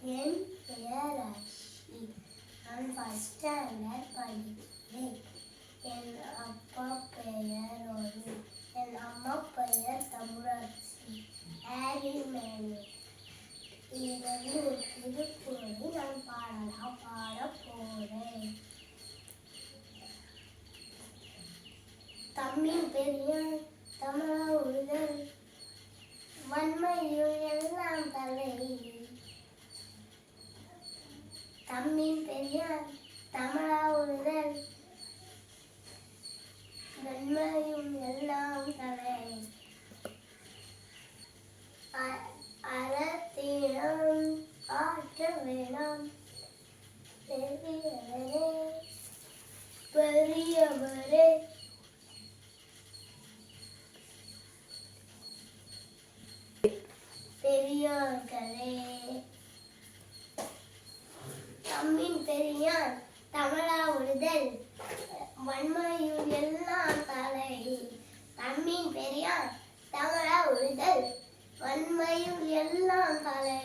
என் பெயர் அஸ்வி. நான் first standard படிக்கிறேன். என் அப்பா பெயர் ஒரு. என் அம்மா பெயர் தமிழரசி. இது ஒரு திருக்குறளை நான் பாட போறேன். தம்மின் பெரியார் தமிழா உறுதல் வன்மையில் எல்லாம் தலை. தம்மின் பெரியார் தமிழா உறுதல் வன்மையும் எல்லாம் தலை. அறத்தினம் ஆற்ற வேணாம் பெரியவரே பெரியவரே. பெரியோர்களே. தம்மின் பெரியார் தமிழா உறுதல் வன்மையுள் எல்லாம் தலை. தம்மின் பெரியார் தமிழா உறுதல் வன்மையுள் எல்லாம் தலை.